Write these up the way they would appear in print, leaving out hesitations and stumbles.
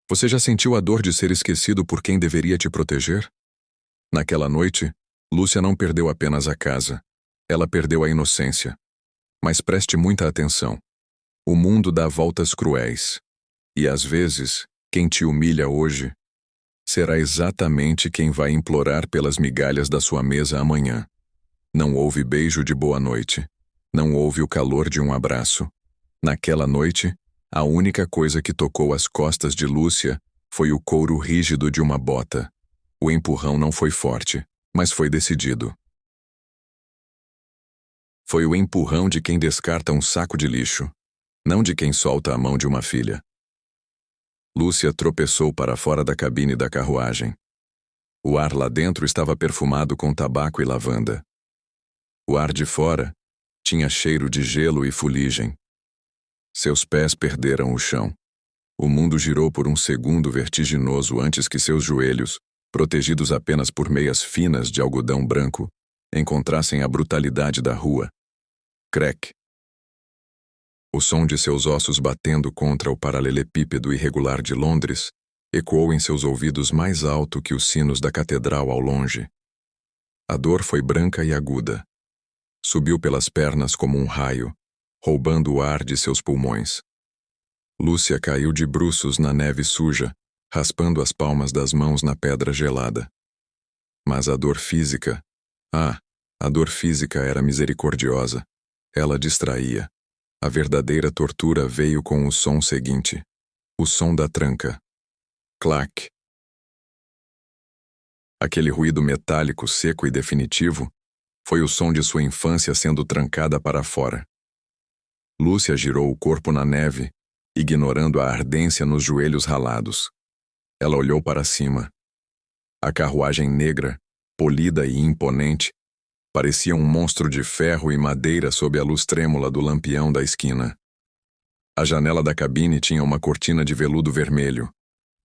Você já sentiu a dor de ser esquecido por quem deveria te proteger? Naquela noite, Lúcia não perdeu apenas a casa. Ela perdeu a inocência. Mas preste muita atenção. O mundo dá voltas cruéis. E às vezes, quem te humilha hoje será exatamente quem vai implorar pelas migalhas da sua mesa amanhã. Não houve beijo de boa noite. Não houve o calor de um abraço. Naquela noite, a única coisa que tocou as costas de Lúcia foi o couro rígido de uma bota. O empurrão não foi forte, mas foi decidido. Foi o empurrão de quem descarta um saco de lixo, não de quem solta a mão de uma filha. Lúcia tropeçou para fora da cabine da carruagem. O ar lá dentro estava perfumado com tabaco e lavanda. O ar de fora tinha cheiro de gelo e fuligem. Seus pés perderam o chão. O mundo girou por um segundo vertiginoso antes que seus joelhos, protegidos apenas por meias finas de algodão branco, encontrassem a brutalidade da rua. Crack. O som de seus ossos batendo contra o paralelepípedo irregular de Londres ecoou em seus ouvidos mais alto que os sinos da catedral ao longe. A dor foi branca e aguda. Subiu pelas pernas como um raio, roubando o ar de seus pulmões. Lúcia caiu de bruços na neve suja, raspando as palmas das mãos na pedra gelada. Mas a dor física... a dor física era misericordiosa. Ela distraía. A verdadeira tortura veio com o som seguinte. O som da tranca. Clac. Aquele ruído metálico, seco e definitivo foi o som de sua infância sendo trancada para fora. Lúcia girou o corpo na neve, ignorando a ardência nos joelhos ralados. Ela olhou para cima. A carruagem negra, polida e imponente, parecia um monstro de ferro e madeira sob a luz trêmula do lampião da esquina. A janela da cabine tinha uma cortina de veludo vermelho.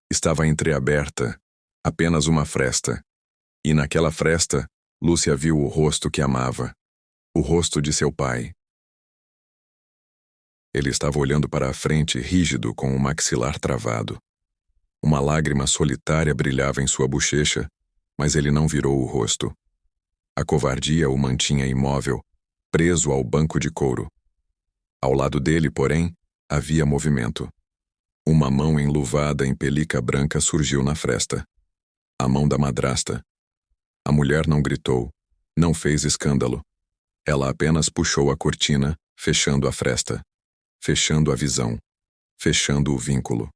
Estava entreaberta, apenas uma fresta. E naquela fresta, Lúcia viu o rosto que amava. O rosto de seu pai. Ele estava olhando para a frente, rígido, com o maxilar travado. Uma lágrima solitária brilhava em sua bochecha, mas ele não virou o rosto. A covardia o mantinha imóvel, preso ao banco de couro. Ao lado dele, porém, havia movimento. Uma mão enluvada em pelica branca surgiu na fresta. A mão da madrasta. A mulher não gritou, não fez escândalo. Ela apenas puxou a cortina, fechando a fresta. Fechando a visão. Fechando o vínculo.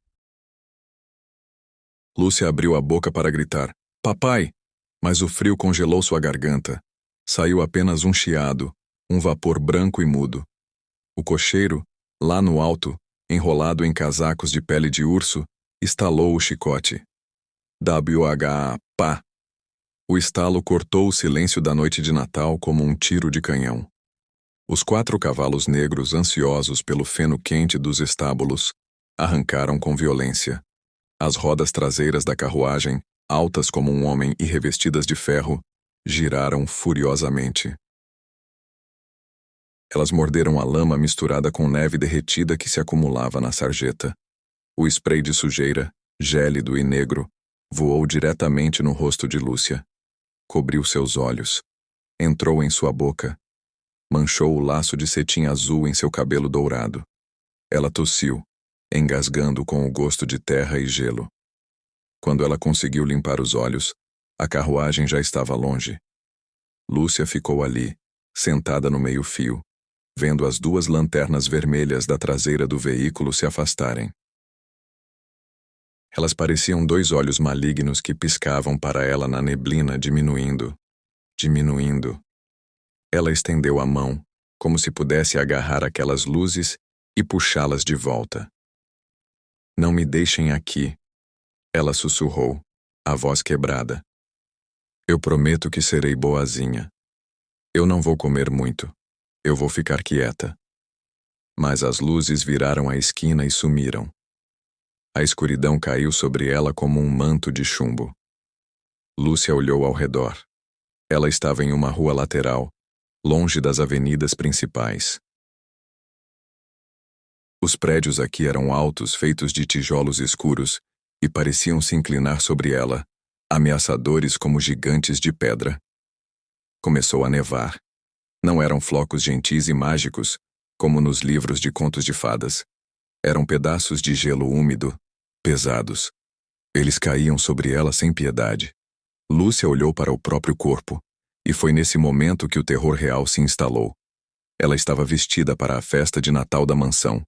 Lúcia abriu a boca para gritar, "Papai!", mas o frio congelou sua garganta. Saiu apenas um chiado, um vapor branco e mudo. O cocheiro, lá no alto, enrolado em casacos de pele de urso, estalou o chicote. WH, pá! O estalo cortou o silêncio da noite de Natal como um tiro de canhão. Os 4 cavalos negros, ansiosos pelo feno quente dos estábulos, arrancaram com violência. As rodas traseiras da carruagem, altas como um homem e revestidas de ferro, giraram furiosamente. Elas morderam a lama misturada com neve derretida que se acumulava na sarjeta. O spray de sujeira, gélido e negro, voou diretamente no rosto de Lúcia. Cobriu seus olhos. Entrou em sua boca. Manchou o laço de cetim azul em seu cabelo dourado. Ela tossiu, engasgando com o gosto de terra e gelo. Quando ela conseguiu limpar os olhos, a carruagem já estava longe. Lúcia ficou ali, sentada no meio-fio, vendo as 2 lanternas vermelhas da traseira do veículo se afastarem. Elas pareciam 2 olhos malignos que piscavam para ela na neblina, diminuindo, diminuindo. Ela estendeu a mão, como se pudesse agarrar aquelas luzes e puxá-las de volta. "Não me deixem aqui", ela sussurrou, a voz quebrada. "Eu prometo que serei boazinha. Eu não vou comer muito. Eu vou ficar quieta." Mas as luzes viraram a esquina e sumiram. A escuridão caiu sobre ela como um manto de chumbo. Lúcia olhou ao redor. Ela estava em uma rua lateral, longe das avenidas principais. Os prédios aqui eram altos, feitos de tijolos escuros, e pareciam se inclinar sobre ela, ameaçadores como gigantes de pedra. Começou a nevar. Não eram flocos gentis e mágicos, como nos livros de contos de fadas. Eram pedaços de gelo úmido, pesados. Eles caíam sobre ela sem piedade. Lúcia olhou para o próprio corpo, e foi nesse momento que o terror real se instalou. Ela estava vestida para a festa de Natal da mansão.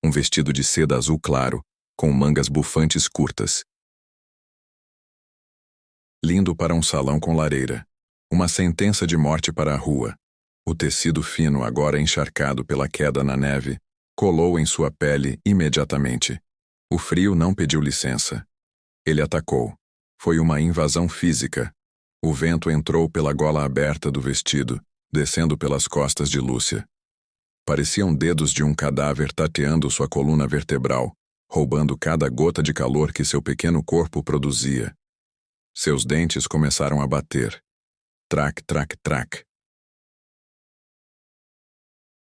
Um vestido de seda azul claro, com mangas bufantes curtas. Lindo para um salão com lareira. Uma sentença de morte para a rua. O tecido fino, agora encharcado pela queda na neve, colou em sua pele imediatamente. O frio não pediu licença. Ele atacou. Foi uma invasão física. O vento entrou pela gola aberta do vestido, descendo pelas costas de Lúcia. Pareciam dedos de um cadáver tateando sua coluna vertebral, roubando cada gota de calor que seu pequeno corpo produzia. Seus dentes começaram a bater. Trac, trac, trac.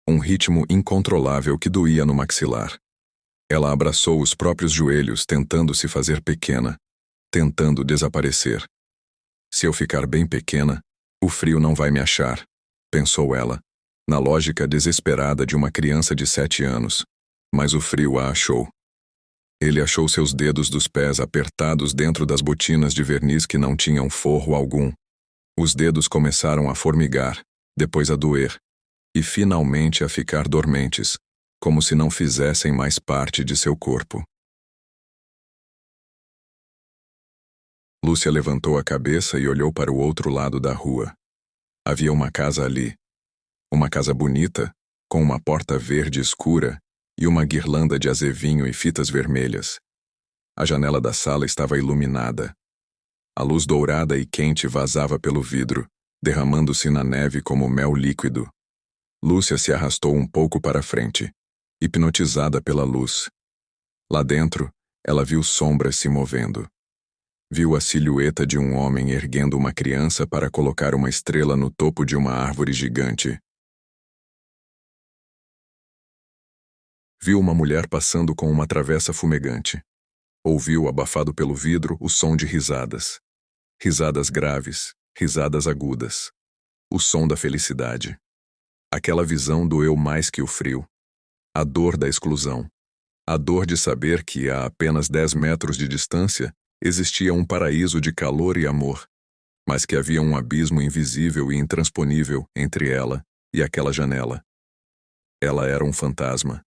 Um ritmo incontrolável que doía no maxilar. Ela abraçou os próprios joelhos, tentando se fazer pequena, tentando desaparecer. Se eu ficar bem pequena, o frio não vai me achar, pensou ela, na lógica desesperada de uma criança de 7 anos. Mas o frio a achou. Ele achou seus dedos dos pés apertados dentro das botinas de verniz que não tinham forro algum. Os dedos começaram a formigar, depois a doer, e finalmente a ficar dormentes, como se não fizessem mais parte de seu corpo. Lúcia levantou a cabeça e olhou para o outro lado da rua. Havia uma casa ali. Uma casa bonita, com uma porta verde escura e uma guirlanda de azevinho e fitas vermelhas. A janela da sala estava iluminada. A luz dourada e quente vazava pelo vidro, derramando-se na neve como mel líquido. Lúcia se arrastou um pouco para frente, hipnotizada pela luz. Lá dentro, ela viu sombras se movendo. Viu a silhueta de um homem erguendo uma criança para colocar uma estrela no topo de uma árvore gigante. Viu uma mulher passando com uma travessa fumegante. Ouviu, abafado pelo vidro, o som de risadas. Risadas graves, risadas agudas. O som da felicidade. Aquela visão doeu mais que o frio. A dor da exclusão. A dor de saber que, a apenas 10 metros de distância, existia um paraíso de calor e amor, mas que havia um abismo invisível e intransponível entre ela e aquela janela. Ela era um fantasma.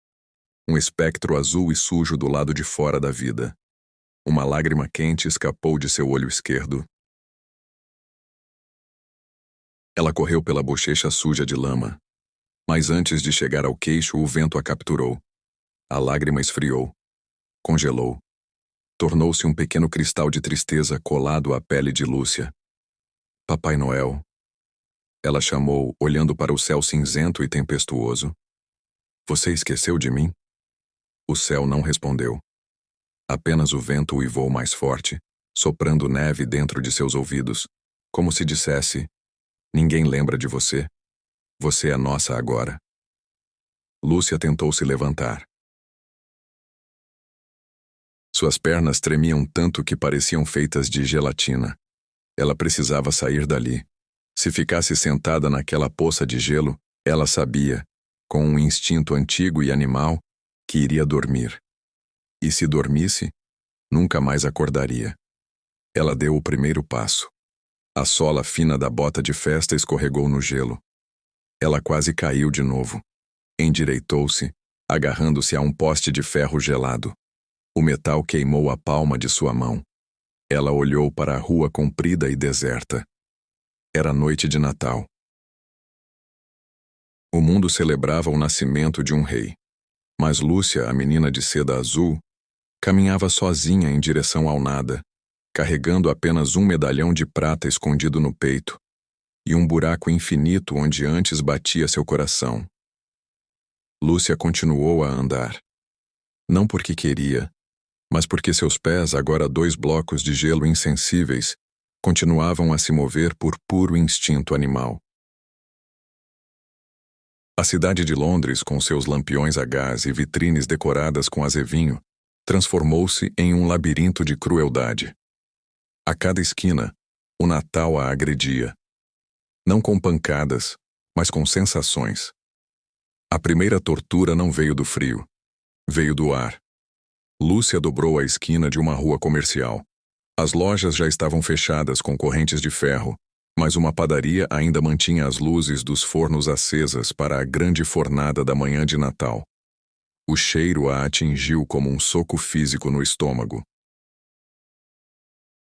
Um espectro azul e sujo do lado de fora da vida. Uma lágrima quente escapou de seu olho esquerdo. Ela correu pela bochecha suja de lama. Mas antes de chegar ao queixo, o vento a capturou. A lágrima esfriou. Congelou. Tornou-se um pequeno cristal de tristeza colado à pele de Lúcia. Papai Noel. Ela chamou, olhando para o céu cinzento e tempestuoso. Você esqueceu de mim? O céu não respondeu. Apenas o vento uivou mais forte, soprando neve dentro de seus ouvidos, como se dissesse: ninguém lembra de você. Você é nossa agora. Lúcia tentou se levantar. Suas pernas tremiam tanto que pareciam feitas de gelatina. Ela precisava sair dali. Se ficasse sentada naquela poça de gelo, ela sabia, com um instinto antigo e animal, que iria dormir. E se dormisse, nunca mais acordaria. Ela deu o primeiro passo. A sola fina da bota de festa escorregou no gelo. Ela quase caiu de novo. Endireitou-se, agarrando-se a um poste de ferro gelado. O metal queimou a palma de sua mão. Ela olhou para a rua comprida e deserta. Era noite de Natal. O mundo celebrava o nascimento de um rei. Mas Lúcia, a menina de seda azul, caminhava sozinha em direção ao nada, carregando apenas um medalhão de prata escondido no peito, e um buraco infinito onde antes batia seu coração. Lúcia continuou a andar. Não porque queria, mas porque seus pés, agora 2 blocos de gelo insensíveis, continuavam a se mover por puro instinto animal. A cidade de Londres, com seus lampiões a gás e vitrines decoradas com azevinho, transformou-se em um labirinto de crueldade. A cada esquina, o Natal a agredia. Não com pancadas, mas com sensações. A primeira tortura não veio do frio. Veio do ar. Lúcia dobrou a esquina de uma rua comercial. As lojas já estavam fechadas com correntes de ferro, mas uma padaria ainda mantinha as luzes dos fornos acesas para a grande fornada da manhã de Natal. O cheiro a atingiu como um soco físico no estômago.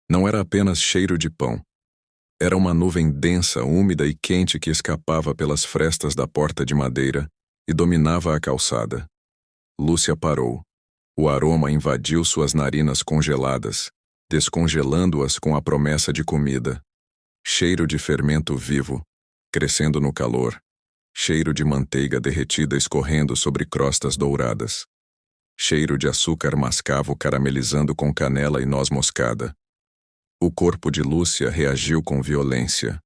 Não era apenas cheiro de pão. Era uma nuvem densa, úmida e quente que escapava pelas frestas da porta de madeira e dominava a calçada. Lúcia parou. O aroma invadiu suas narinas congeladas, descongelando-as com a promessa de comida. Cheiro de fermento vivo, crescendo no calor. Cheiro de manteiga derretida escorrendo sobre crostas douradas. Cheiro de açúcar mascavo caramelizando com canela e noz moscada. O corpo de Lúcia reagiu com violência.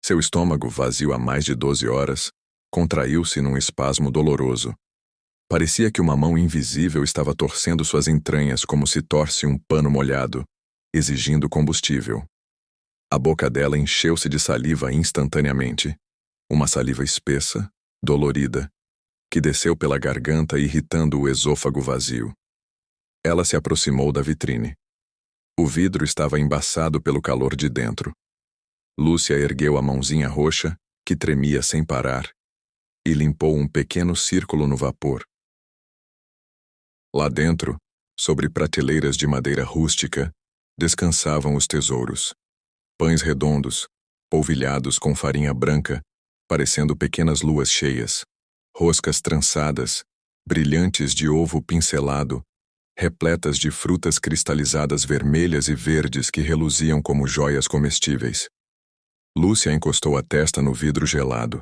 Seu estômago, vazio há mais de 12 horas, contraiu-se num espasmo doloroso. Parecia que uma mão invisível estava torcendo suas entranhas como se torce um pano molhado, exigindo combustível. A boca dela encheu-se de saliva instantaneamente. Uma saliva espessa, dolorida, que desceu pela garganta irritando o esôfago vazio. Ela se aproximou da vitrine. O vidro estava embaçado pelo calor de dentro. Lúcia ergueu a mãozinha roxa, que tremia sem parar, e limpou um pequeno círculo no vapor. Lá dentro, sobre prateleiras de madeira rústica, descansavam os tesouros. Pães redondos, polvilhados com farinha branca, parecendo pequenas luas cheias. Roscas trançadas, brilhantes de ovo pincelado, repletas de frutas cristalizadas vermelhas e verdes que reluziam como joias comestíveis. Lúcia encostou a testa no vidro gelado.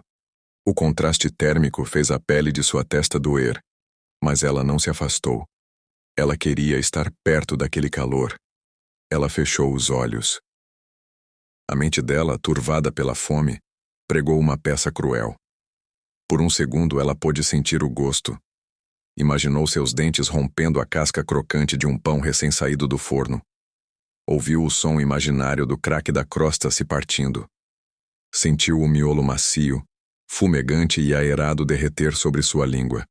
O contraste térmico fez a pele de sua testa doer, mas ela não se afastou. Ela queria estar perto daquele calor. Ela fechou os olhos. A mente dela, turvada pela fome, pregou uma peça cruel. Por um segundo ela pôde sentir o gosto. Imaginou seus dentes rompendo a casca crocante de um pão recém-saído do forno. Ouviu o som imaginário do craque da crosta se partindo. Sentiu o miolo macio, fumegante e aerado derreter sobre sua língua.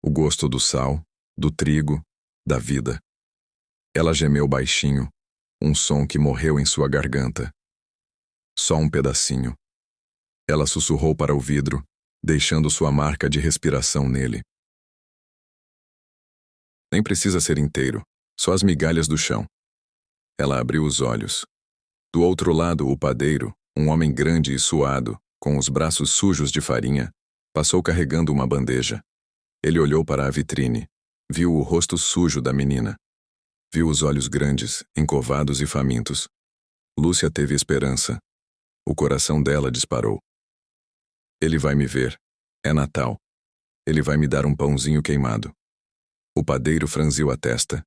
O gosto do sal, do trigo, da vida. Ela gemeu baixinho, um som que morreu em sua garganta. Só um pedacinho. Ela sussurrou para o vidro, deixando sua marca de respiração nele. Nem precisa ser inteiro, só as migalhas do chão. Ela abriu os olhos. Do outro lado, o padeiro, um homem grande e suado, com os braços sujos de farinha, passou carregando uma bandeja. Ele olhou para a vitrine. Viu o rosto sujo da menina. Viu os olhos grandes, encovados e famintos. Lúcia teve esperança. O coração dela disparou. Ele vai me ver. É Natal. Ele vai me dar um pãozinho queimado. O padeiro franziu a testa.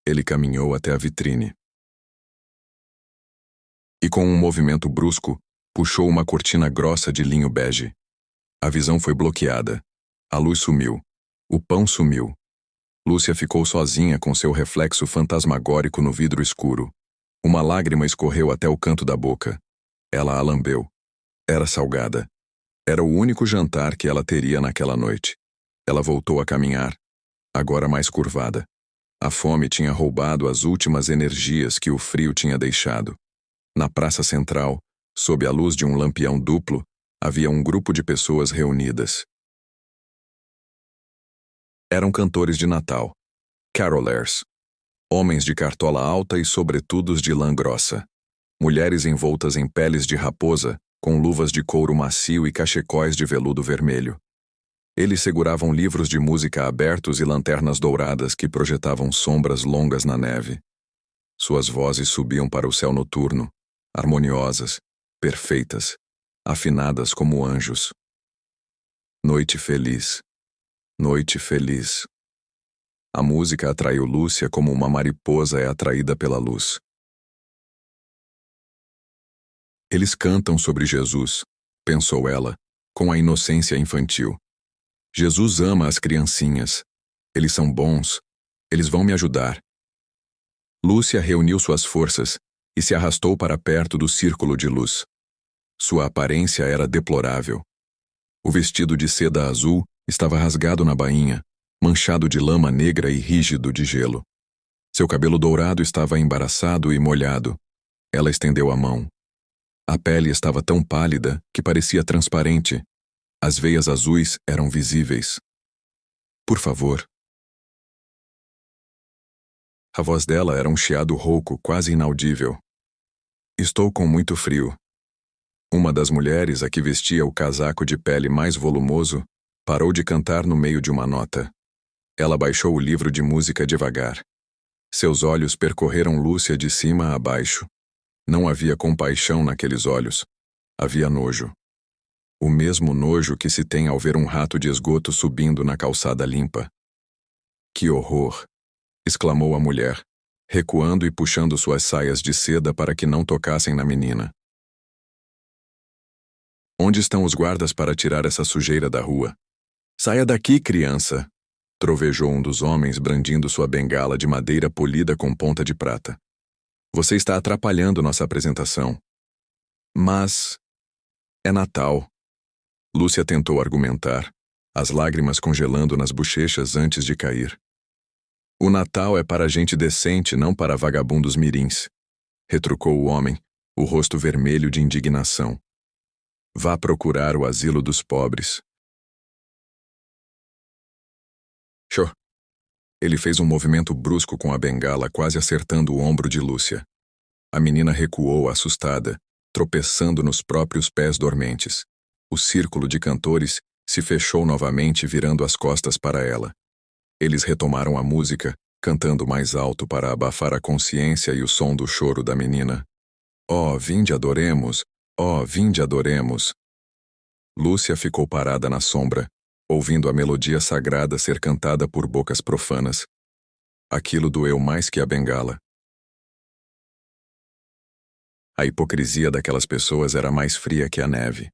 Ele caminhou até a vitrine. E com um movimento brusco, puxou uma cortina grossa de linho bege. A visão foi bloqueada. A luz sumiu. O pão sumiu. Lúcia ficou sozinha com seu reflexo fantasmagórico no vidro escuro. Uma lágrima escorreu até o canto da boca. Ela a lambeu. Era salgada. Era o único jantar que ela teria naquela noite. Ela voltou a caminhar, agora mais curvada. A fome tinha roubado as últimas energias que o frio tinha deixado. Na praça central, sob a luz de um lampião duplo, havia um grupo de pessoas reunidas. Eram cantores de Natal, carolers, homens de cartola alta e sobretudos de lã grossa, mulheres envoltas em peles de raposa, com luvas de couro macio e cachecóis de veludo vermelho. Eles seguravam livros de música abertos e lanternas douradas que projetavam sombras longas na neve. Suas vozes subiam para o céu noturno, harmoniosas, perfeitas, afinadas como anjos. Noite feliz. Noite feliz. A música atraiu Lúcia como uma mariposa é atraída pela luz. Eles cantam sobre Jesus, pensou ela, com a inocência infantil. Jesus ama as criancinhas. Eles são bons. Eles vão me ajudar. Lúcia reuniu suas forças e se arrastou para perto do círculo de luz. Sua aparência era deplorável. O vestido de seda azul estava rasgado na bainha, manchado de lama negra e rígido de gelo. Seu cabelo dourado estava embaraçado e molhado. Ela estendeu a mão. A pele estava tão pálida que parecia transparente. As veias azuis eram visíveis. Por favor. A voz dela era um chiado rouco, quase inaudível. Estou com muito frio. Uma das mulheres, a que vestia o casaco de pele mais volumoso, parou de cantar no meio de uma nota. Ela baixou o livro de música devagar. Seus olhos percorreram Lúcia de cima a baixo. Não havia compaixão naqueles olhos. Havia nojo. O mesmo nojo que se tem ao ver um rato de esgoto subindo na calçada limpa. Que horror! Exclamou a mulher, recuando e puxando suas saias de seda para que não tocassem na menina. Onde estão os guardas para tirar essa sujeira da rua? Saia daqui, criança! Trovejou um dos homens brandindo sua bengala de madeira polida com ponta de prata. Você está atrapalhando nossa apresentação. Mas... é Natal. Lúcia tentou argumentar, as lágrimas congelando nas bochechas antes de cair. O Natal é para gente decente, não para vagabundos mirins, retrucou o homem, o rosto vermelho de indignação. Vá procurar o asilo dos pobres. Xô! Ele fez um movimento brusco com a bengala, quase acertando o ombro de Lúcia. A menina recuou, assustada, tropeçando nos próprios pés dormentes. O círculo de cantores se fechou novamente, virando as costas para ela. Eles retomaram a música, cantando mais alto para abafar a consciência e o som do choro da menina. Oh, vinde adoremos! Oh, vinde adoremos! Lúcia ficou parada na sombra, ouvindo a melodia sagrada ser cantada por bocas profanas. Aquilo doeu mais que a bengala. A hipocrisia daquelas pessoas era mais fria que a neve.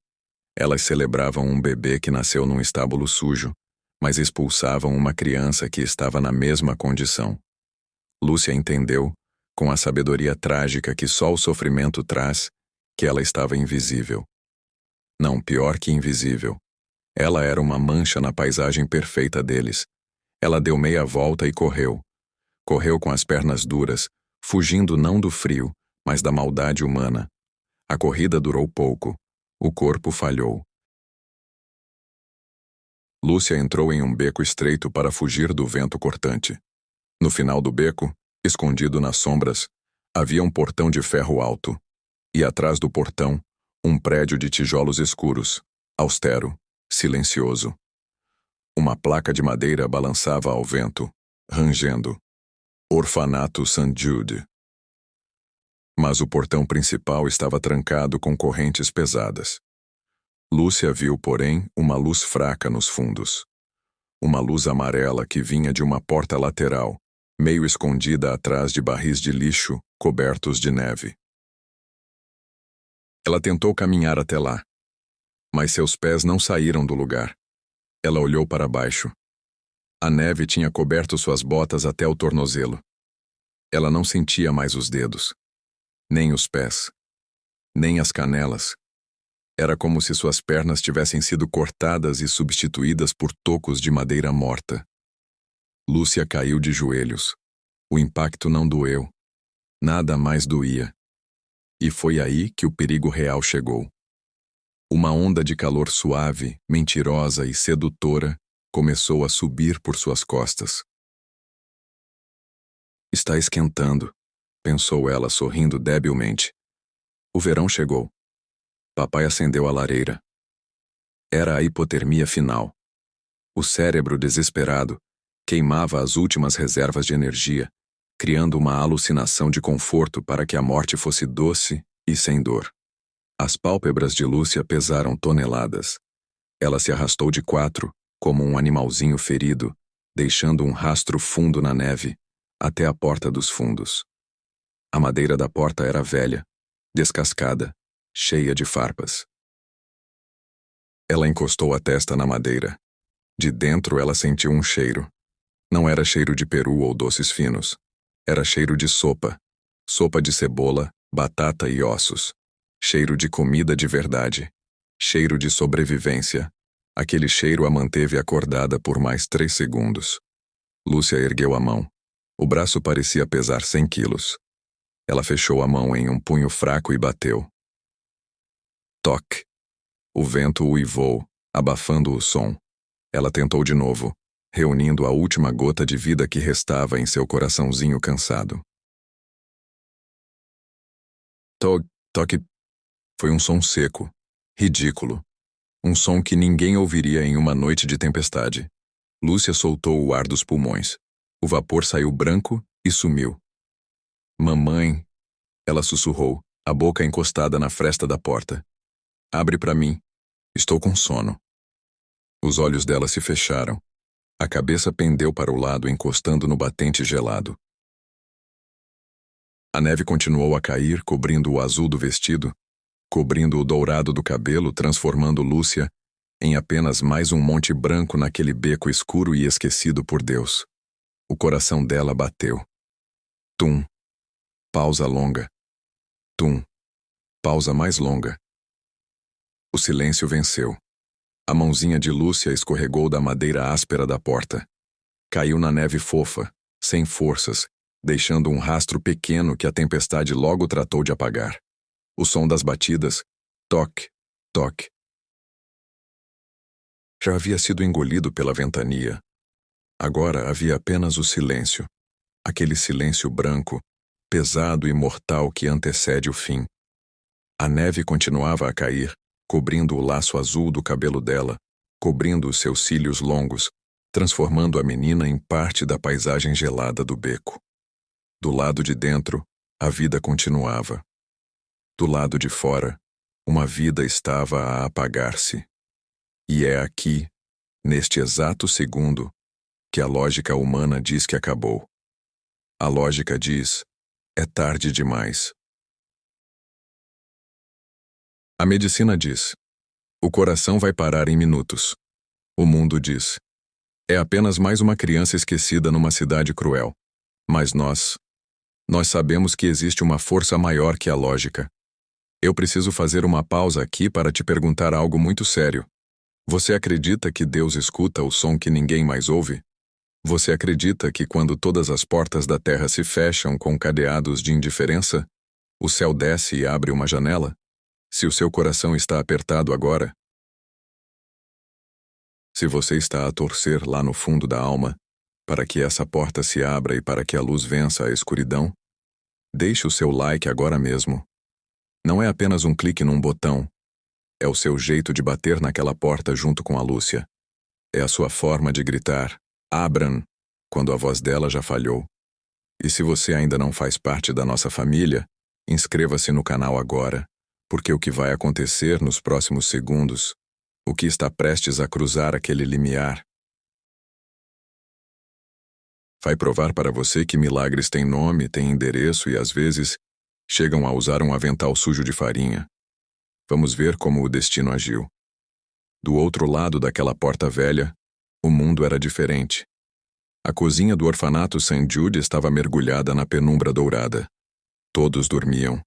Elas celebravam um bebê que nasceu num estábulo sujo, mas expulsavam uma criança que estava na mesma condição. Lúcia entendeu, com a sabedoria trágica que só o sofrimento traz, que ela estava invisível. Não, pior que invisível. Ela era uma mancha na paisagem perfeita deles. Ela deu meia volta e correu. Correu com as pernas duras, fugindo não do frio, mas da maldade humana. A corrida durou pouco. O corpo falhou. Lúcia entrou em um beco estreito para fugir do vento cortante. No final do beco, escondido nas sombras, havia um portão de ferro alto. E atrás do portão, um prédio de tijolos escuros, austero, silencioso. Uma placa de madeira balançava ao vento, rangendo. Orfanato St. Jude. Mas o portão principal estava trancado com correntes pesadas. Lúcia viu, porém, uma luz fraca nos fundos. Uma luz amarela que vinha de uma porta lateral, meio escondida atrás de barris de lixo cobertos de neve. Ela tentou caminhar até lá, mas seus pés não saíram do lugar. Ela olhou para baixo. A neve tinha coberto suas botas até o tornozelo. Ela não sentia mais os dedos, nem os pés, nem as canelas. Era como se suas pernas tivessem sido cortadas e substituídas por tocos de madeira morta. Lúcia caiu de joelhos. O impacto não doeu. Nada mais doía. E foi aí que o perigo real chegou. Uma onda de calor suave, mentirosa e sedutora começou a subir por suas costas. Está esquentando, pensou ela sorrindo debilmente. O verão chegou. Papai acendeu a lareira. Era a hipotermia final. O cérebro desesperado queimava as últimas reservas de energia, criando uma alucinação de conforto para que a morte fosse doce e sem dor. As pálpebras de Lúcia pesaram toneladas. Ela se arrastou de quatro, como um animalzinho ferido, deixando um rastro fundo na neve, até a porta dos fundos. A madeira da porta era velha, descascada, cheia de farpas. Ela encostou a testa na madeira. De dentro ela sentiu um cheiro. Não era cheiro de peru ou doces finos. Era cheiro de sopa. Sopa de cebola, batata e ossos. Cheiro de comida de verdade. Cheiro de sobrevivência. Aquele cheiro a manteve acordada por mais 3 segundos. Lúcia ergueu a mão. O braço parecia pesar 100 quilos. Ela fechou a mão em um punho fraco e bateu. Toque. O vento uivou, abafando o som. Ela tentou de novo, reunindo a última gota de vida que restava em seu coraçãozinho cansado. Toque. Foi um som seco, ridículo. Um som que ninguém ouviria em uma noite de tempestade. Lúcia soltou o ar dos pulmões. O vapor saiu branco e sumiu. Mamãe, ela sussurrou, a boca encostada na fresta da porta. Abre pra mim. Estou com sono. Os olhos dela se fecharam. A cabeça pendeu para o lado, encostando no batente gelado. A neve continuou a cair, cobrindo o azul do vestido, cobrindo o dourado do cabelo, transformando Lúcia em apenas mais um monte branco naquele beco escuro e esquecido por Deus. O coração dela bateu. Tum. Pausa longa. Tum. Pausa mais longa. O silêncio venceu. A mãozinha de Lúcia escorregou da madeira áspera da porta. Caiu na neve fofa, sem forças, deixando um rastro pequeno que a tempestade logo tratou de apagar. O som das batidas, toque, toque. Já havia sido engolido pela ventania. Agora havia apenas o silêncio. Aquele silêncio branco, pesado e mortal que antecede o fim. A neve continuava a cair, cobrindo o laço azul do cabelo dela, cobrindo os seus cílios longos, transformando a menina em parte da paisagem gelada do beco. Do lado de dentro, a vida continuava. Do lado de fora, uma vida estava a apagar-se. E é aqui, neste exato segundo, que a lógica humana diz que acabou. A lógica diz, é tarde demais. A medicina diz, o coração vai parar em minutos. O mundo diz, é apenas mais uma criança esquecida numa cidade cruel. Mas nós sabemos que existe uma força maior que a lógica. Eu preciso fazer uma pausa aqui para te perguntar algo muito sério. Você acredita que Deus escuta o som que ninguém mais ouve? Você acredita que quando todas as portas da terra se fecham com cadeados de indiferença, o céu desce e abre uma janela? Se o seu coração está apertado agora, se você está a torcer lá no fundo da alma, para que essa porta se abra e para que a luz vença a escuridão, deixe o seu like agora mesmo. Não é apenas um clique num botão, é o seu jeito de bater naquela porta junto com a Lúcia. É a sua forma de gritar, abram, quando a voz dela já falhou. E se você ainda não faz parte da nossa família, inscreva-se no canal agora, porque o que vai acontecer nos próximos segundos, o que está prestes a cruzar aquele limiar, vai provar para você que milagres têm nome, têm endereço e às vezes chegam a usar um avental sujo de farinha. Vamos ver como o destino agiu. Do outro lado daquela porta velha, o mundo era diferente. A cozinha do orfanato St. Jude estava mergulhada na penumbra dourada. Todos dormiam.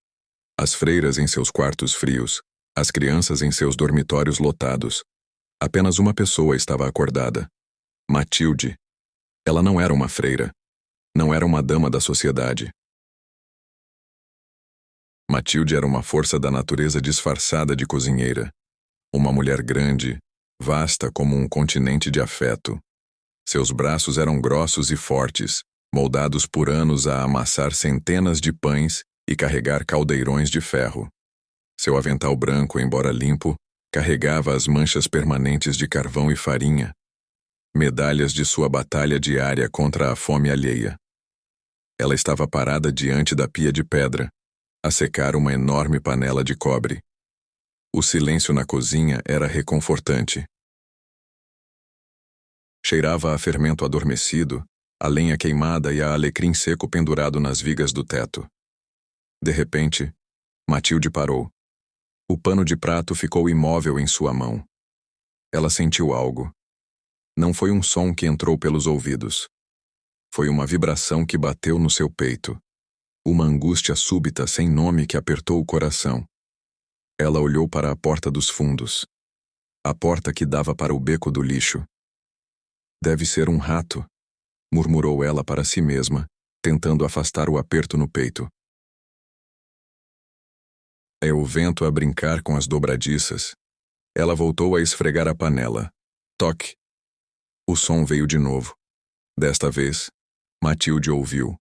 As freiras em seus quartos frios, as crianças em seus dormitórios lotados. Apenas uma pessoa estava acordada. Matilde. Ela não era uma freira. Não era uma dama da sociedade. Matilde era uma força da natureza disfarçada de cozinheira. Uma mulher grande, vasta como um continente de afeto. Seus braços eram grossos e fortes, moldados por anos a amassar centenas de pães e carregar caldeirões de ferro. Seu avental branco, embora limpo, carregava as manchas permanentes de carvão e farinha, medalhas de sua batalha diária contra a fome alheia. Ela estava parada diante da pia de pedra, a secar uma enorme panela de cobre. O silêncio na cozinha era reconfortante. Cheirava a fermento adormecido, a lenha queimada e a alecrim seco pendurado nas vigas do teto. De repente, Matilde parou. O pano de prato ficou imóvel em sua mão. Ela sentiu algo. Não foi um som que entrou pelos ouvidos. Foi uma vibração que bateu no seu peito. Uma angústia súbita sem nome que apertou o coração. Ela olhou para a porta dos fundos. A porta que dava para o beco do lixo. Deve ser um rato, murmurou ela para si mesma, tentando afastar o aperto no peito. É o vento a brincar com as dobradiças. Ela voltou a esfregar a panela. Toque. O som veio de novo. Desta vez, Matilde ouviu.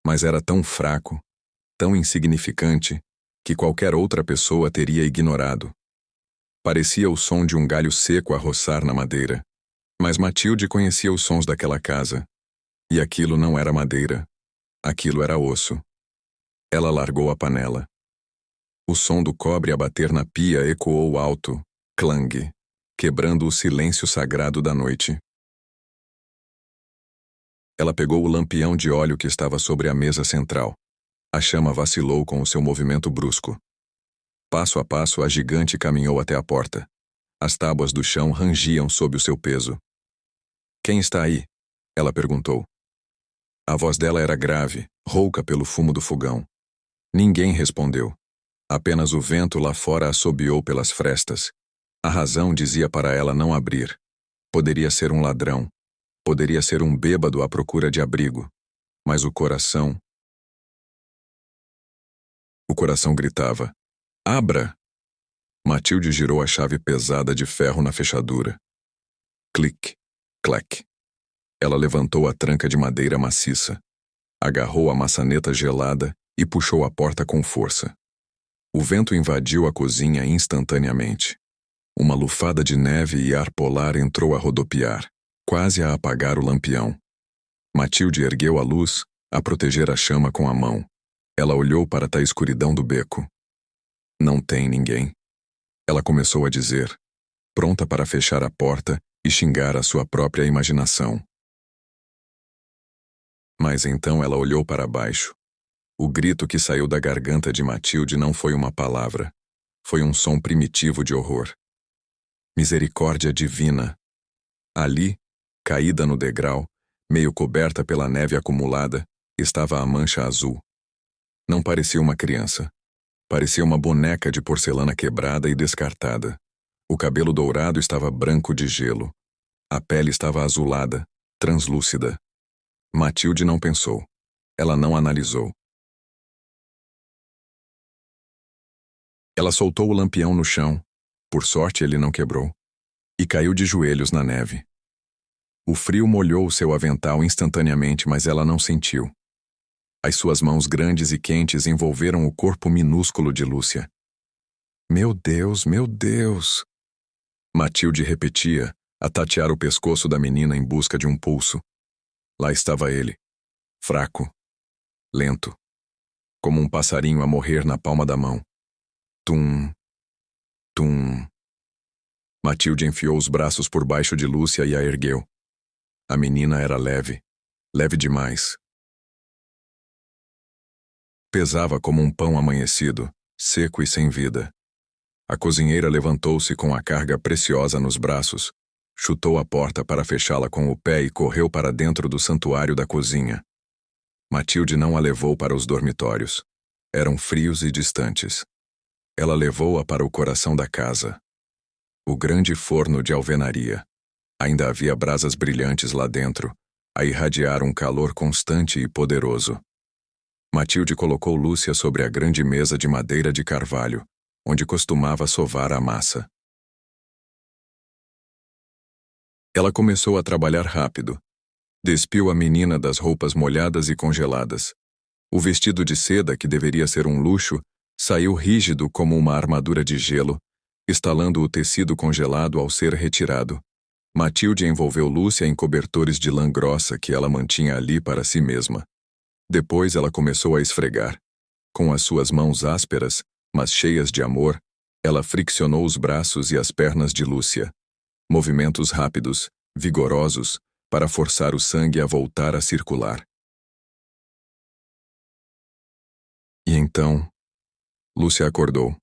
Mas era tão fraco, tão insignificante, que qualquer outra pessoa teria ignorado. Parecia o som de um galho seco a roçar na madeira. Mas Matilde conhecia os sons daquela casa. E aquilo não era madeira. Aquilo era osso. Ela largou a panela. O som do cobre a bater na pia ecoou alto, clang, quebrando o silêncio sagrado da noite. Ela pegou o lampião de óleo que estava sobre a mesa central. A chama vacilou com o seu movimento brusco. Passo a passo, a gigante caminhou até a porta. As tábuas do chão rangiam sob o seu peso. Quem está aí? Ela perguntou. A voz dela era grave, rouca pelo fumo do fogão. Ninguém respondeu. Apenas o vento lá fora assobiou pelas frestas. A razão dizia para ela não abrir. Poderia ser um ladrão. Poderia ser um bêbado à procura de abrigo. Mas o coração... O coração gritava. Abra! Matilde girou a chave pesada de ferro na fechadura. Clique, clac. Ela levantou a tranca de madeira maciça, agarrou a maçaneta gelada e puxou a porta com força. O vento invadiu a cozinha instantaneamente. Uma lufada de neve e ar polar entrou a rodopiar, quase a apagar o lampião. Matilde ergueu a luz, a proteger a chama com a mão. Ela olhou para a escuridão do beco. Não tem ninguém. Ela começou a dizer, pronta para fechar a porta e xingar a sua própria imaginação. Mas então ela olhou para baixo. O grito que saiu da garganta de Matilde não foi uma palavra. Foi um som primitivo de horror. Misericórdia divina. Ali, caída no degrau, meio coberta pela neve acumulada, estava a mancha azul. Não parecia uma criança. Parecia uma boneca de porcelana quebrada e descartada. O cabelo dourado estava branco de gelo. A pele estava azulada, translúcida. Matilde não pensou. Ela não analisou. Ela soltou o lampião no chão. Por sorte, ele não quebrou. E caiu de joelhos na neve. O frio molhou seu avental instantaneamente, mas ela não sentiu. As suas mãos grandes e quentes envolveram o corpo minúsculo de Lúcia. Meu Deus, meu Deus! Matilde repetia, a tatear o pescoço da menina em busca de um pulso. Lá estava ele, fraco, lento, como um passarinho a morrer na palma da mão. Tum, tum. Matilde enfiou os braços por baixo de Lúcia e a ergueu. A menina era leve, leve demais. Pesava como um pão amanhecido, seco e sem vida. A cozinheira levantou-se com a carga preciosa nos braços, chutou a porta para fechá-la com o pé e correu para dentro do santuário da cozinha. Matilde não a levou para os dormitórios. Eram frios e distantes. Ela levou-a para o coração da casa. O grande forno de alvenaria. Ainda havia brasas brilhantes lá dentro, a irradiar um calor constante e poderoso. Matilde colocou Lúcia sobre a grande mesa de madeira de carvalho, onde costumava sovar a massa. Ela começou a trabalhar rápido. Despiu a menina das roupas molhadas e congeladas. O vestido de seda, que deveria ser um luxo, saiu rígido como uma armadura de gelo, estalando o tecido congelado ao ser retirado. Matilde envolveu Lúcia em cobertores de lã grossa que ela mantinha ali para si mesma. Depois ela começou a esfregar. Com as suas mãos ásperas, mas cheias de amor, ela friccionou os braços e as pernas de Lúcia. Movimentos rápidos, vigorosos, para forçar o sangue a voltar a circular. E então, Lúcia acordou.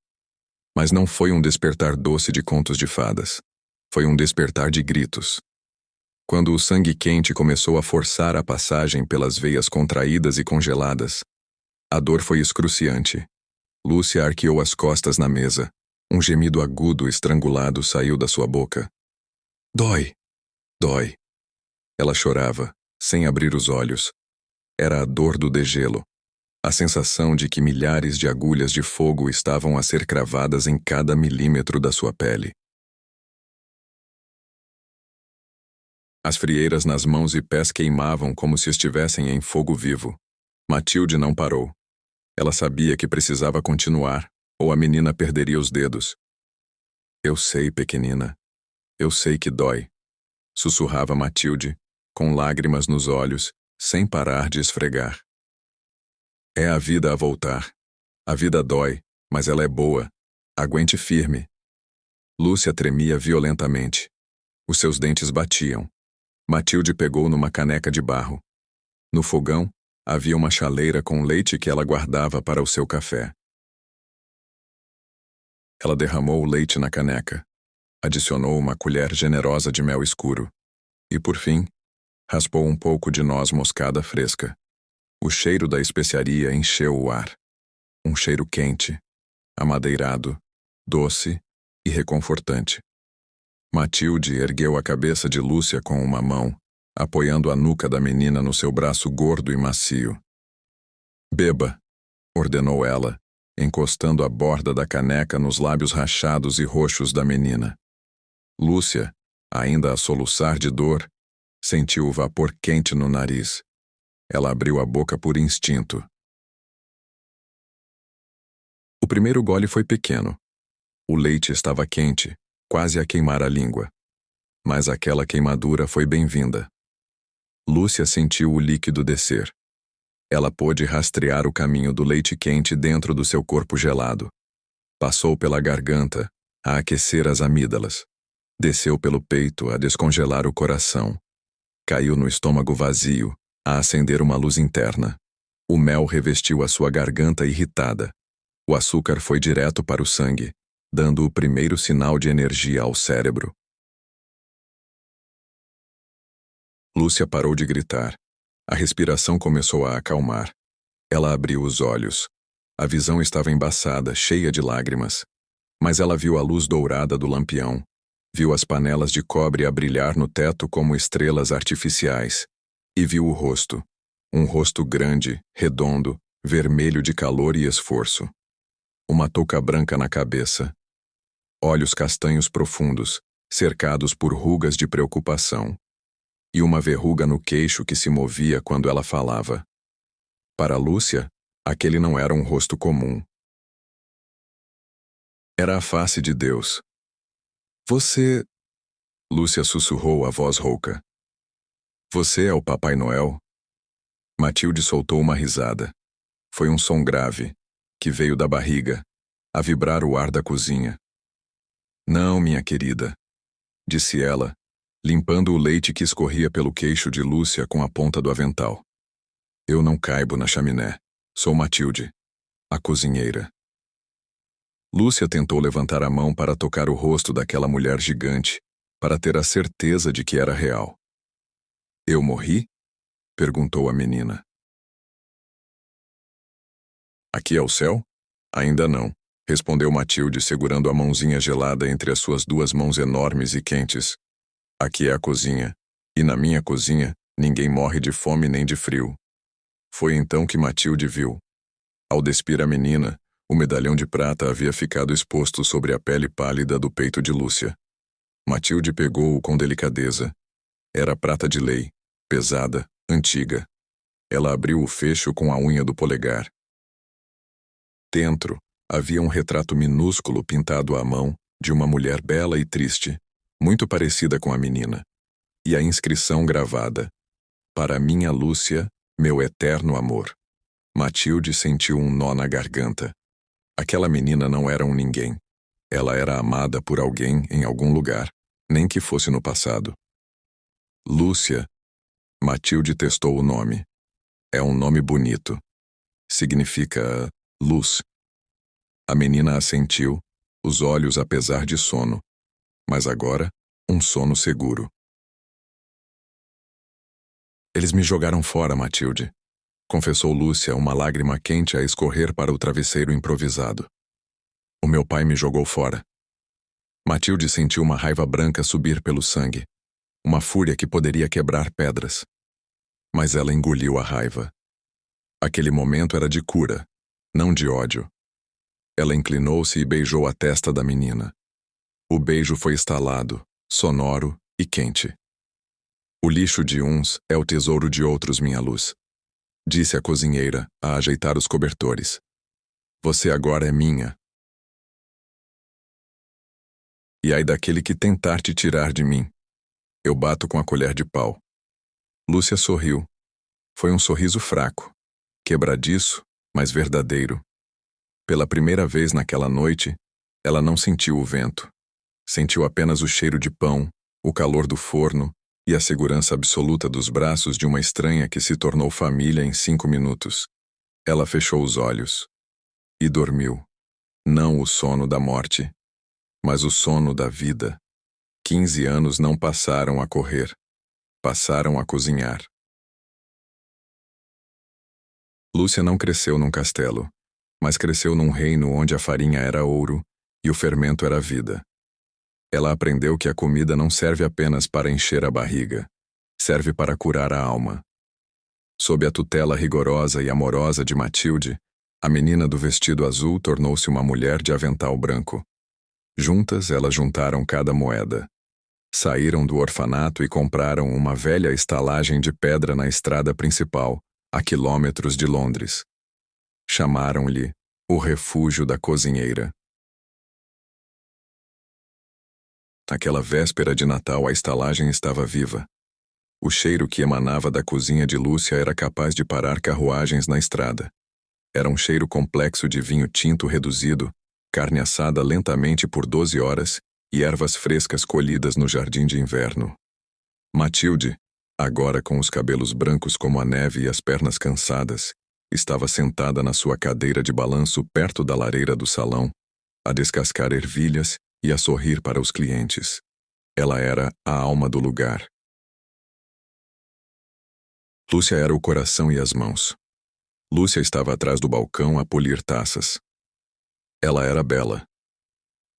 Mas não foi um despertar doce de contos de fadas. Foi um despertar de gritos. Quando o sangue quente começou a forçar a passagem pelas veias contraídas e congeladas, a dor foi excruciante. Lúcia arqueou as costas na mesa. Um gemido agudo estrangulado saiu da sua boca. Dói! Dói! Ela chorava, sem abrir os olhos. Era a dor do degelo. A sensação de que milhares de agulhas de fogo estavam a ser cravadas em cada milímetro da sua pele. As frieiras nas mãos e pés queimavam como se estivessem em fogo vivo. Matilde não parou. Ela sabia que precisava continuar, ou a menina perderia os dedos. Eu sei, pequenina. Eu sei que dói. Sussurrava Matilde, com lágrimas nos olhos, sem parar de esfregar. É a vida a voltar. A vida dói, mas ela é boa. Aguente firme. Lúcia tremia violentamente. Os seus dentes batiam. Matilde pegou numa caneca de barro. No fogão, havia uma chaleira com leite que ela guardava para o seu café. Ela derramou o leite na caneca, adicionou uma colher generosa de mel escuro e, por fim, raspou um pouco de noz moscada fresca. O cheiro da especiaria encheu o ar. Um cheiro quente, amadeirado, doce e reconfortante. Matilde ergueu a cabeça de Lúcia com uma mão, apoiando a nuca da menina no seu braço gordo e macio. Beba, ordenou ela, encostando a borda da caneca nos lábios rachados e roxos da menina. Lúcia, ainda a soluçar de dor, sentiu o vapor quente no nariz. Ela abriu a boca por instinto. O primeiro gole foi pequeno. O leite estava quente, quase a queimar a língua. Mas aquela queimadura foi bem-vinda. Lúcia sentiu o líquido descer. Ela pôde rastrear o caminho do leite quente dentro do seu corpo gelado. Passou pela garganta, a aquecer as amígdalas. Desceu pelo peito, a descongelar o coração. Caiu no estômago vazio, a acender uma luz interna. O mel revestiu a sua garganta irritada. O açúcar foi direto para o sangue, dando o primeiro sinal de energia ao cérebro. Lúcia parou de gritar. A respiração começou a acalmar. Ela abriu os olhos. A visão estava embaçada, cheia de lágrimas. Mas ela viu a luz dourada do lampião. Viu as panelas de cobre a brilhar no teto como estrelas artificiais. E viu o rosto. Um rosto grande, redondo, vermelho de calor e esforço. Uma touca branca na cabeça. Olhos castanhos profundos, cercados por rugas de preocupação. E uma verruga no queixo que se movia quando ela falava. Para Lúcia, aquele não era um rosto comum. Era a face de Deus. Você... Lúcia sussurrou a voz rouca. Você é o Papai Noel? Matilde soltou uma risada. Foi um som grave, que veio da barriga, a vibrar o ar da cozinha. Não, minha querida, disse ela, limpando o leite que escorria pelo queixo de Lúcia com a ponta do avental. Eu não caibo na chaminé. Sou Matilde, a cozinheira. Lúcia tentou levantar a mão para tocar o rosto daquela mulher gigante, para ter a certeza de que era real. Eu morri? Perguntou a menina. Aqui é o céu? Ainda não, respondeu Matilde segurando a mãozinha gelada entre as suas duas mãos enormes e quentes. Aqui é a cozinha, e na minha cozinha ninguém morre de fome nem de frio. Foi então que Matilde viu. Ao despir a menina, o medalhão de prata havia ficado exposto sobre a pele pálida do peito de Lúcia. Matilde pegou-o com delicadeza. Era prata de lei, pesada, antiga. Ela abriu o fecho com a unha do polegar. Dentro, havia um retrato minúsculo pintado à mão de uma mulher bela e triste, muito parecida com a menina. E a inscrição gravada: Para minha Lúcia, meu eterno amor. Matilde sentiu um nó na garganta. Aquela menina não era um ninguém. Ela era amada por alguém em algum lugar, nem que fosse no passado. Lúcia. Matilde testou o nome. É um nome bonito. Significa luz. A menina assentiu, os olhos apesar de sono. Mas agora, um sono seguro. Eles me jogaram fora, Matilde, confessou Lúcia, uma lágrima quente a escorrer para o travesseiro improvisado. O meu pai me jogou fora. Matilde sentiu uma raiva branca subir pelo sangue, uma fúria que poderia quebrar pedras. Mas ela engoliu a raiva. Aquele momento era de cura, não de ódio. Ela inclinou-se e beijou a testa da menina. O beijo foi estalado, sonoro e quente. O lixo de uns é o tesouro de outros, minha luz, disse a cozinheira, a ajeitar os cobertores. Você agora é minha. E ai daquele que tentar te tirar de mim. Eu bato com a colher de pau. Lúcia sorriu. Foi um sorriso fraco, quebradiço, mas verdadeiro. Pela primeira vez naquela noite, ela não sentiu o vento. Sentiu apenas o cheiro de pão, o calor do forno e a segurança absoluta dos braços de uma estranha que se tornou família em 5 minutos. Ela fechou os olhos e dormiu. Não o sono da morte, mas o sono da vida. 15 anos não passaram a correr, passaram a cozinhar. Lúcia não cresceu num castelo, mas cresceu num reino onde a farinha era ouro e o fermento era vida. Ela aprendeu que a comida não serve apenas para encher a barriga, serve para curar a alma. Sob a tutela rigorosa e amorosa de Matilde, a menina do vestido azul tornou-se uma mulher de avental branco. Juntas, elas juntaram cada moeda. Saíram do orfanato e compraram uma velha estalagem de pedra na estrada principal, a quilômetros de Londres. Chamaram-lhe o refúgio da cozinheira. Naquela véspera de Natal, a estalagem estava viva. O cheiro que emanava da cozinha de Lúcia era capaz de parar carruagens na estrada. Era um cheiro complexo de vinho tinto reduzido, carne assada lentamente por 12 horas e ervas frescas colhidas no jardim de inverno. Matilde, agora com os cabelos brancos como a neve e as pernas cansadas, estava sentada na sua cadeira de balanço perto da lareira do salão, a descascar ervilhas e a sorrir para os clientes. Ela era a alma do lugar. Lúcia era o coração e as mãos. Lúcia estava atrás do balcão a polir taças. Ela era bela.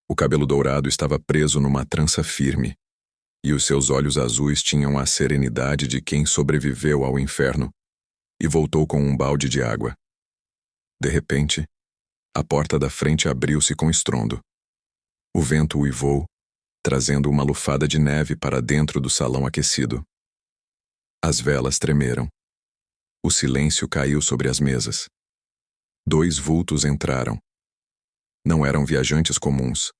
O cabelo dourado estava preso numa trança firme, e os seus olhos azuis tinham a serenidade de quem sobreviveu ao inferno e voltou com um balde de água. De repente, a porta da frente abriu-se com estrondo. O vento uivou, trazendo uma lufada de neve para dentro do salão aquecido. As velas tremeram. O silêncio caiu sobre as mesas. 2 vultos entraram. Não eram viajantes comuns.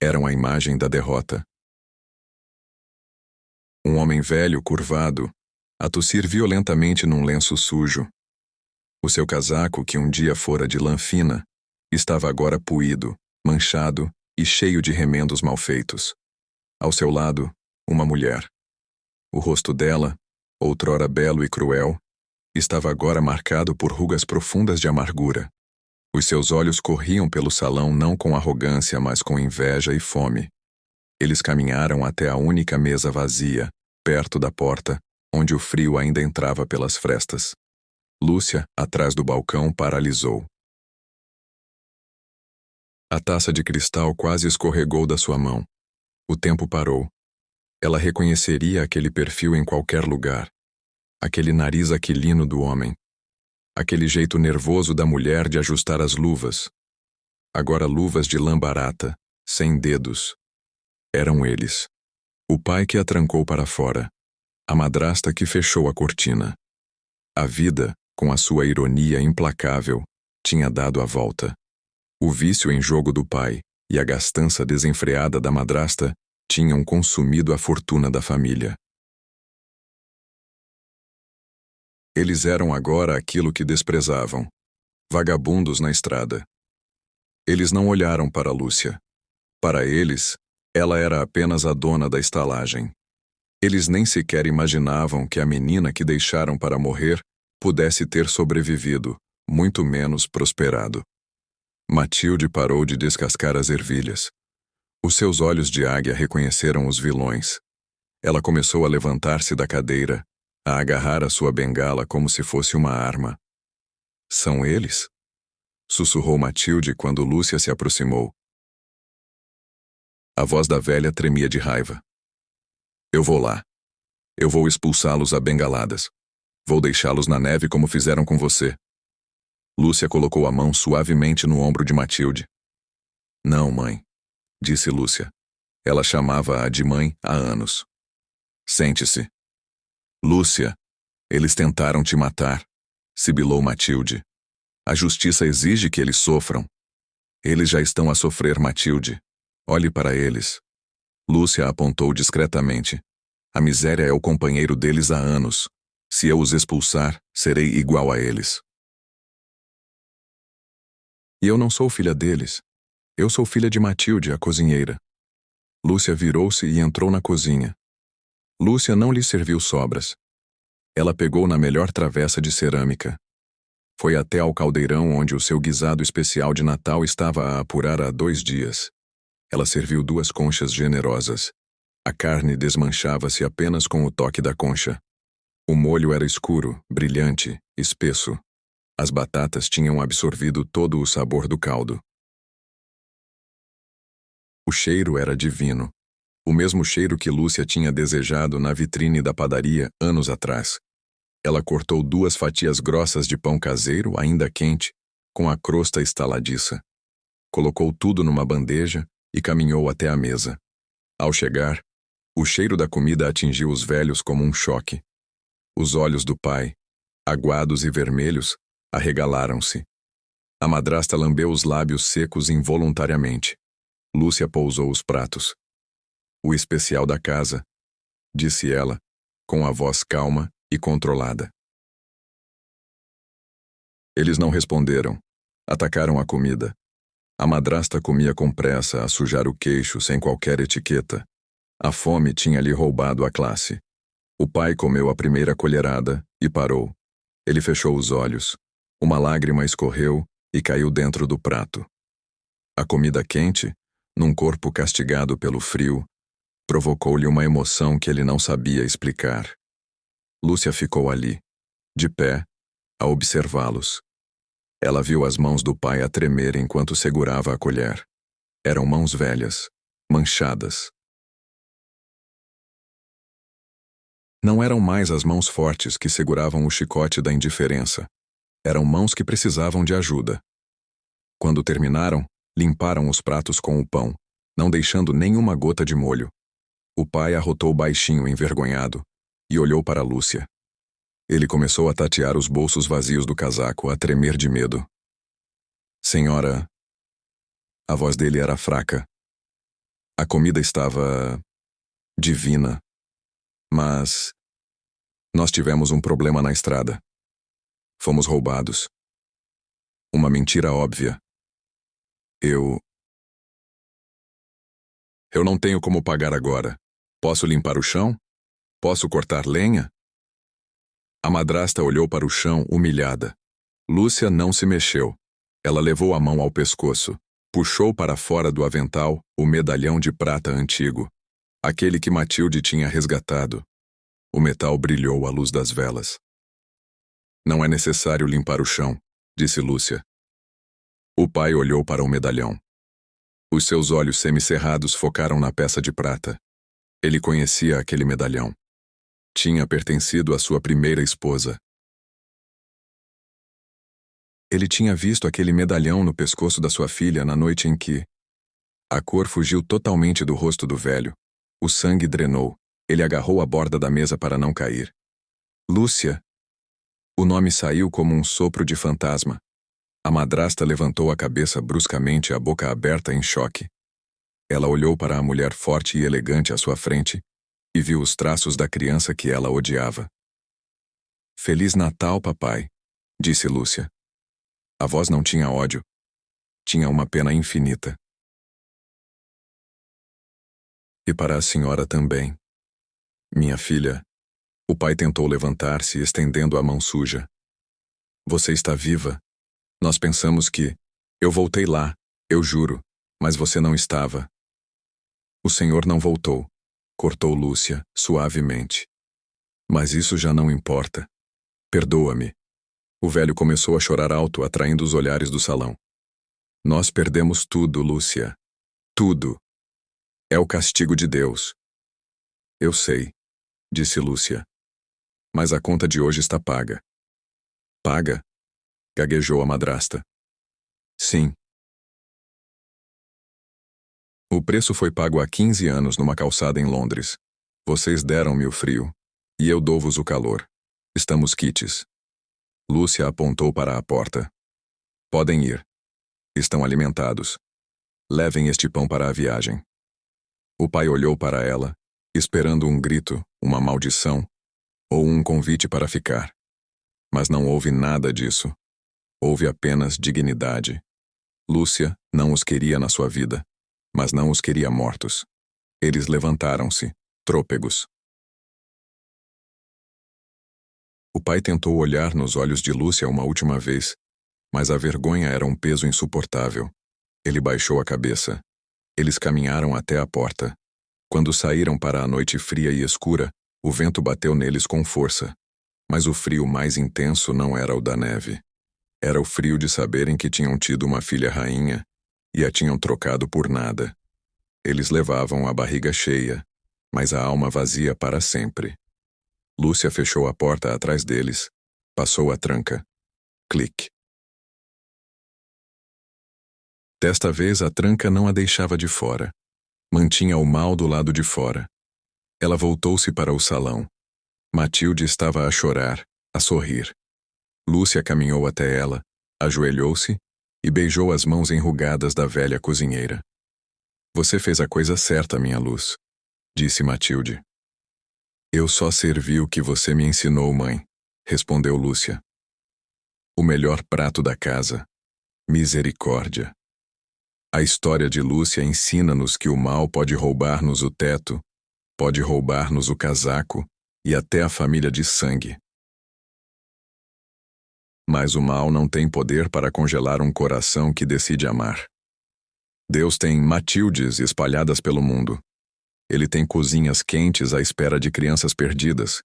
Eram a imagem da derrota. Um homem velho, curvado, a tossir violentamente num lenço sujo. O seu casaco, que um dia fora de lã fina, estava agora puído, manchado e cheio de remendos mal feitos. Ao seu lado, uma mulher. O rosto dela, outrora belo e cruel, estava agora marcado por rugas profundas de amargura. Os seus olhos corriam pelo salão não com arrogância, mas com inveja e fome. Eles caminharam até a única mesa vazia, perto da porta, onde o frio ainda entrava pelas frestas. Lúcia, atrás do balcão, paralisou. A taça de cristal quase escorregou da sua mão. O tempo parou. Ela reconheceria aquele perfil em qualquer lugar. Aquele nariz aquilino do homem. Aquele jeito nervoso da mulher de ajustar as luvas. Agora luvas de lã barata, sem dedos. Eram eles. O pai que a trancou para fora. A madrasta que fechou a cortina. A vida, com a sua ironia implacável, tinha dado a volta. O vício em jogo do pai e a gastança desenfreada da madrasta tinham consumido a fortuna da família. Eles eram agora aquilo que desprezavam, vagabundos na estrada. Eles não olharam para Lúcia. Para eles, ela era apenas a dona da estalagem. Eles nem sequer imaginavam que a menina que deixaram para morrer pudesse ter sobrevivido, muito menos prosperado. Matilde parou de descascar as ervilhas. Os seus olhos de águia reconheceram os vilões. Ela começou a levantar-se da cadeira, a agarrar a sua bengala como se fosse uma arma. São eles? Sussurrou Matilde quando Lúcia se aproximou. A voz da velha tremia de raiva. Eu vou lá. Eu vou expulsá-los a bengaladas. Vou deixá-los na neve como fizeram com você. Lúcia colocou a mão suavemente no ombro de Matilde. Não, mãe, disse Lúcia. Ela chamava-a de mãe há anos. Sente-se. Lúcia, eles tentaram te matar, sibilou Matilde. A justiça exige que eles sofram. Eles já estão a sofrer, Matilde. Olhe para eles. Lúcia apontou discretamente. A miséria é o companheiro deles há anos. Se eu os expulsar, serei igual a eles. E eu não sou filha deles. Eu sou filha de Matilde, a cozinheira. Lúcia virou-se e entrou na cozinha. Lúcia não lhe serviu sobras. Ela pegou na melhor travessa de cerâmica. Foi até ao caldeirão onde o seu guisado especial de Natal estava a apurar há 2 dias. Ela serviu 2 conchas generosas. A carne desmanchava-se apenas com o toque da concha. O molho era escuro, brilhante, espesso. As batatas tinham absorvido todo o sabor do caldo. O cheiro era divino. O mesmo cheiro que Lúcia tinha desejado na vitrine da padaria anos atrás. Ela cortou 2 fatias grossas de pão caseiro, ainda quente, com a crosta estaladiça. Colocou tudo numa bandeja e caminhou até a mesa. Ao chegar, o cheiro da comida atingiu os velhos como um choque. Os olhos do pai, aguados e vermelhos, arregalaram-se. A madrasta lambeu os lábios secos involuntariamente. Lúcia pousou os pratos. O especial da casa, disse ela, com a voz calma e controlada. Eles não responderam. Atacaram a comida. A madrasta comia com pressa a sujar o queixo sem qualquer etiqueta. A fome tinha lhe roubado a classe. O pai comeu a primeira colherada e parou. Ele fechou os olhos. Uma lágrima escorreu e caiu dentro do prato. A comida quente, num corpo castigado pelo frio, provocou-lhe uma emoção que ele não sabia explicar. Lúcia ficou ali, de pé, a observá-los. Ela viu as mãos do pai a tremer enquanto segurava a colher. Eram mãos velhas, manchadas. Não eram mais as mãos fortes que seguravam o chicote da indiferença. Eram mãos que precisavam de ajuda. Quando terminaram, limparam os pratos com o pão, não deixando nenhuma gota de molho. O pai arrotou baixinho, envergonhado, e olhou para Lúcia. Ele começou a tatear os bolsos vazios do casaco, a tremer de medo. Senhora... A voz dele era fraca. A comida estava... divina. Mas... nós tivemos um problema na estrada. Fomos roubados. Uma mentira óbvia. Eu não tenho como pagar agora. Posso limpar o chão? Posso cortar lenha? A madrasta olhou para o chão, humilhada. Lúcia não se mexeu. Ela levou a mão ao pescoço. Puxou para fora do avental o medalhão de prata antigo. Aquele que Matilde tinha resgatado. O metal brilhou à luz das velas. Não é necessário limpar o chão, disse Lúcia. O pai olhou para o medalhão. Os seus olhos semicerrados focaram na peça de prata. Ele conhecia aquele medalhão. Tinha pertencido à sua primeira esposa. Ele tinha visto aquele medalhão no pescoço da sua filha na noite em que... A cor fugiu totalmente do rosto do velho. O sangue drenou. Ele agarrou a borda da mesa para não cair. Lúcia. O nome saiu como um sopro de fantasma. A madrasta levantou a cabeça bruscamente, a boca aberta em choque. Ela olhou para a mulher forte e elegante à sua frente e viu os traços da criança que ela odiava. Feliz Natal, papai, disse Lúcia. A voz não tinha ódio. Tinha uma pena infinita. E para a senhora também. Minha filha. O pai tentou levantar-se, estendendo a mão suja. Você está viva? Nós pensamos que... Eu voltei lá, eu juro, mas você não estava. O senhor não voltou, cortou Lúcia, suavemente. Mas isso já não importa. Perdoa-me. O velho começou a chorar alto, atraindo os olhares do salão. Nós perdemos tudo, Lúcia. Tudo. É o castigo de Deus. Eu sei, disse Lúcia. Mas a conta de hoje está paga. Paga? Gaguejou a madrasta. Sim. O preço foi pago há 15 anos numa calçada em Londres. Vocês deram-me o frio, e eu dou-vos o calor. Estamos quites. Lúcia apontou para a porta. Podem ir. Estão alimentados. Levem este pão para a viagem. O pai olhou para ela, esperando um grito, uma maldição, ou um convite para ficar. Mas não houve nada disso. Houve apenas dignidade. Lúcia não os queria na sua vida, mas não os queria mortos. Eles levantaram-se, trôpegos. O pai tentou olhar nos olhos de Lúcia uma última vez, mas a vergonha era um peso insuportável. Ele baixou a cabeça. Eles caminharam até a porta. Quando saíram para a noite fria e escura, o vento bateu neles com força. Mas o frio mais intenso não era o da neve. Era o frio de saberem que tinham tido uma filha rainha e a tinham trocado por nada. Eles levavam a barriga cheia, mas a alma vazia para sempre. Lúcia fechou a porta atrás deles, passou a tranca. Clique. Desta vez a tranca não a deixava de fora. Mantinha o mal do lado de fora. Ela voltou-se para o salão. Matilde estava a chorar, a sorrir. Lúcia caminhou até ela, ajoelhou-se e beijou as mãos enrugadas da velha cozinheira. Você fez a coisa certa, minha luz, disse Matilde. Eu só servi o que você me ensinou, mãe, respondeu Lúcia. O melhor prato da casa. Misericórdia. A história de Lúcia ensina-nos que o mal pode roubar-nos o teto, pode roubar-nos o casaco e até a família de sangue. Mas o mal não tem poder para congelar um coração que decide amar. Deus tem Matildes espalhadas pelo mundo. Ele tem cozinhas quentes à espera de crianças perdidas.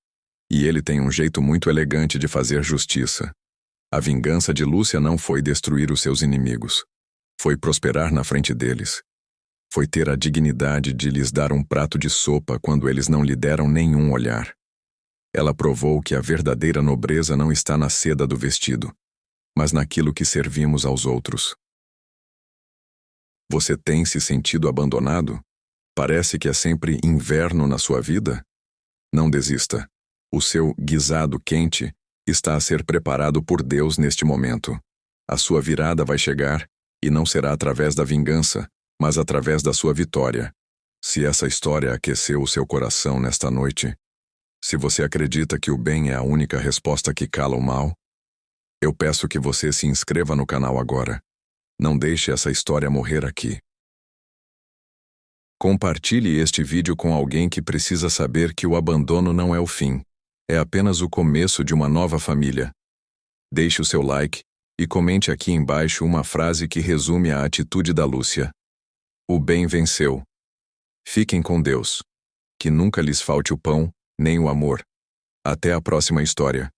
E ele tem um jeito muito elegante de fazer justiça. A vingança de Lúcia não foi destruir os seus inimigos. Foi prosperar na frente deles. Foi ter a dignidade de lhes dar um prato de sopa quando eles não lhe deram nenhum olhar. Ela provou que a verdadeira nobreza não está na seda do vestido, mas naquilo que servimos aos outros. Você tem se sentido abandonado? Parece que é sempre inverno na sua vida? Não desista. O seu guisado quente está a ser preparado por Deus neste momento. A sua virada vai chegar, e não será através da vingança, mas através da sua vitória. Se essa história aqueceu o seu coração nesta noite, se você acredita que o bem é a única resposta que cala o mal, eu peço que você se inscreva no canal agora. Não deixe essa história morrer aqui. Compartilhe este vídeo com alguém que precisa saber que o abandono não é o fim, é apenas o começo de uma nova família. Deixe o seu like e comente aqui embaixo uma frase que resume a atitude da Lúcia. O bem venceu. Fiquem com Deus. Que nunca lhes falte o pão, nem o amor. Até a próxima história.